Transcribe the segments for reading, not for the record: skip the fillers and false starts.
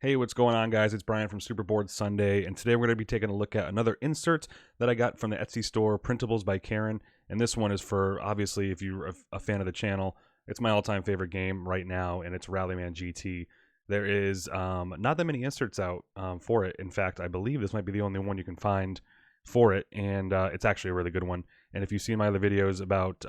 Hey, what's going on, guys? It's Brian from Superboard Sunday, and today we're going to be taking a look at another insert that I got from the Etsy store, PrintablesByCaren, and this one is for, obviously, if you're a fan of the channel, it's my all-time favorite game right now, and it's Rallyman GT. There is not that many inserts out for it. In fact, I believe this might be the only one you can find for it, and it's actually a really good one. And if you've seen my other videos about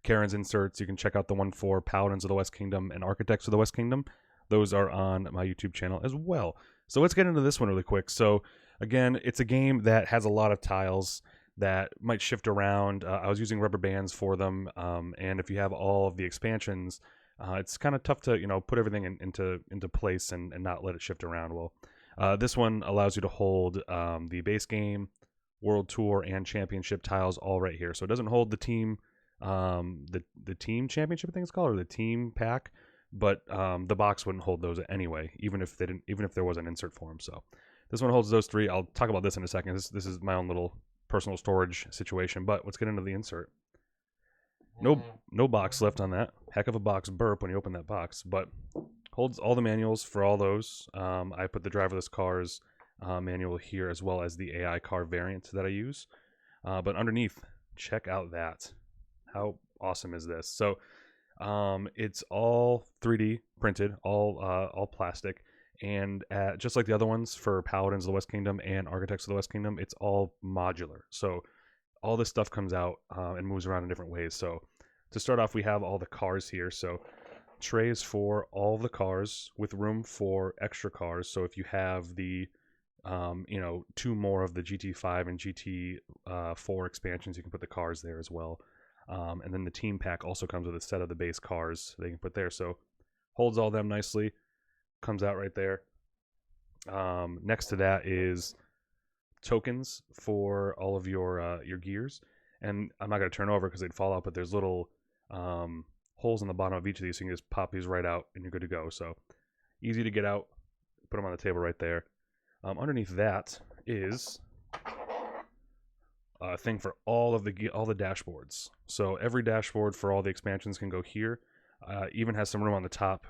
Karen's inserts, you can check out the one for Paladins of the West Kingdom and Architects of the West Kingdom. Those are on my YouTube channel as well. So let's get into this one really quick. So again, it's a game that has a lot of tiles that might shift around. I was using rubber bands for them, and if you have all of the expansions, it's kind of tough to put everything into place and not let it shift around. Well, this one allows you to hold the base game, World Tour, and Championship tiles all right here. So it doesn't hold the team, the team championship, I think it's called, or the team pack. But the box wouldn't hold those anyway, even if there was an insert for them. So this one holds those three. I'll talk about this in a second. This is my own little personal storage situation. But let's get into the insert. No box left on that. Heck of a box burp when you open that box. But holds all the manuals for all those. I put the driverless cars manual here, as well as the AI car variant that I use. But underneath, check out that. How awesome is this? So it's all 3D printed, all plastic, and just like the other ones for Paladins of the West Kingdom and Architects of the West Kingdom, it's all modular. So all this stuff comes out and moves around in different ways. So to start off, we have all the cars here. So trays for all the cars with room for extra cars. So if you have the two more of the GT5 and GT4 expansions, you can put the cars there as well. And then the team pack also comes with a set of the base cars they can put there. So holds all them nicely, comes out right there. Next to that is tokens for all of your gears. And I'm not going to turn over because they'd fall out, but there's little holes in the bottom of each of these, so you can just pop these right out and you're good to go. So easy to get out, put them on the table right there. Underneath that is thing for all the dashboards. So every dashboard for all the expansions can go here. Even has some room on the top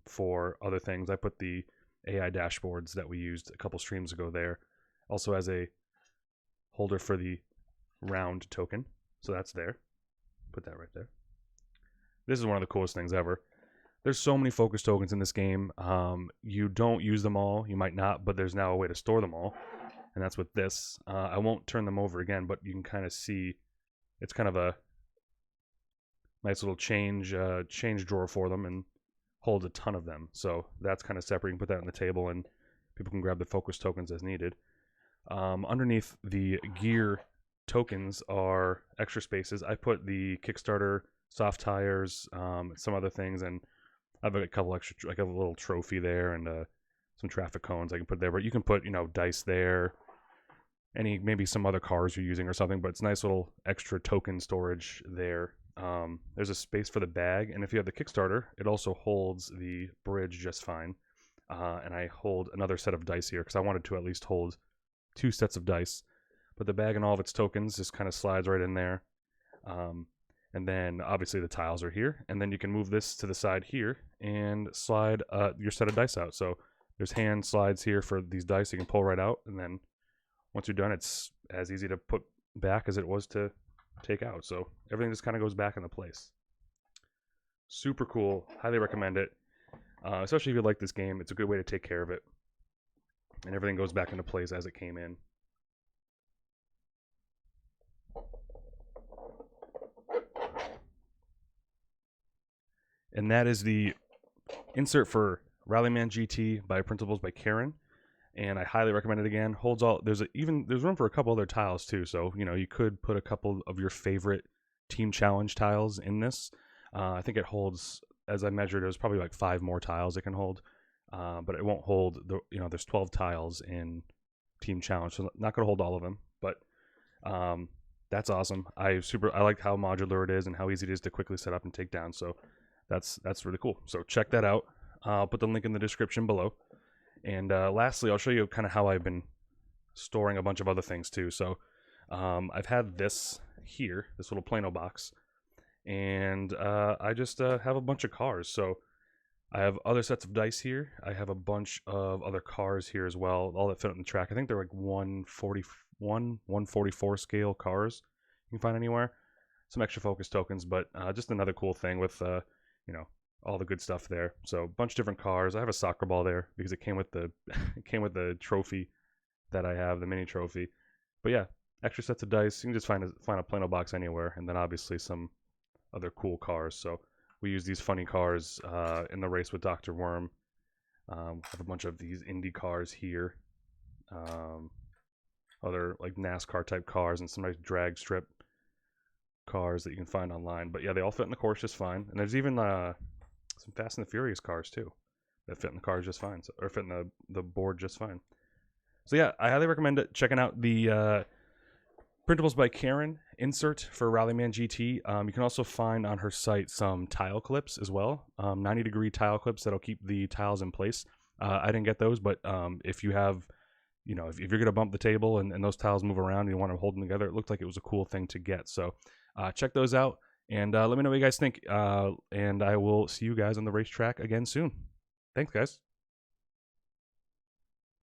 for other things. I put the AI dashboards that we used a couple streams ago there. Also has a holder for the round token. So that's there. Put that right there. This is one of the coolest things ever. There's so many focus tokens in this game. You don't use them all. You might not, but there's now a way to store them all. And that's with this. I won't turn them over again, but you can kind of see it's kind of a nice little change drawer for them and holds a ton of them. So that's kind of separate. You can put that on the table and people can grab the focus tokens as needed. Underneath the gear tokens are extra spaces. I put the Kickstarter soft tires, some other things, and I have a couple extra, like a little trophy there and some traffic cones I can put there. But you can put dice there. Maybe some other cars you're using or something, but it's nice little extra token storage there. There's a space for the bag, and if you have the Kickstarter, it also holds the bridge just fine. And I hold another set of dice here because I wanted to at least hold 2 sets of dice. But the bag and all of its tokens just kind of slides right in there. And then obviously the tiles are here, and then you can move this to the side here and slide your set of dice out. So there's hand slides here for these dice you can pull right out, and then once you're done, it's as easy to put back as it was to take out. So everything just kind of goes back into place. Super cool. Highly recommend it. Especially if you like this game. It's a good way to take care of it. And everything goes back into place as it came in. And that is the insert for Rallyman GT by PrintablesByCaren. And I highly recommend it again. Holds all. There's room for a couple other tiles too. So you could put a couple of your favorite team challenge tiles in this. I think it holds, as I measured, it was probably like 5 more tiles it can hold. But it won't hold there's 12 tiles in team challenge, so not gonna hold all of them. But that's awesome. I like how modular it is and how easy it is to quickly set up and take down. So that's really cool. So check that out. I'll put the link in the description below. And lastly, I'll show you kind of how I've been storing a bunch of other things too. So I've had this here, this little Plano box, and I just have a bunch of cars. So I have other sets of dice here. I have a bunch of other cars here as well, all that fit on the track. I think they're like 141, 144 scale cars you can find anywhere. Some extra focus tokens, but just another cool thing with, you know, all the good stuff there. So a bunch of different cars. I have a soccer ball there because it came with the it came with the trophy that I have, the mini trophy. But yeah, extra sets of dice. You can just find a plain old box anywhere, and then obviously some other cool cars. So we use these funny cars in the race with Dr. Worm. I have a bunch of these Indy cars here. Other like NASCAR type cars and some nice drag strip cars that you can find online. But yeah, they all fit in the course just fine. And there's even some Fast and the Furious cars too that fit in the cars just fine, or fit in the board just fine. So yeah, I highly recommend checking out the Printables by Karen insert for Rallyman GT. You can also find on her site some tile clips as well, 90-degree tile clips that'll keep the tiles in place. I didn't get those, but if you have, you know, if you're going to bump the table and those tiles move around and you want to hold them together, it looked like it was a cool thing to get. So check those out and let me know what you guys think. And I will see you guys on the racetrack again soon. Thanks, guys.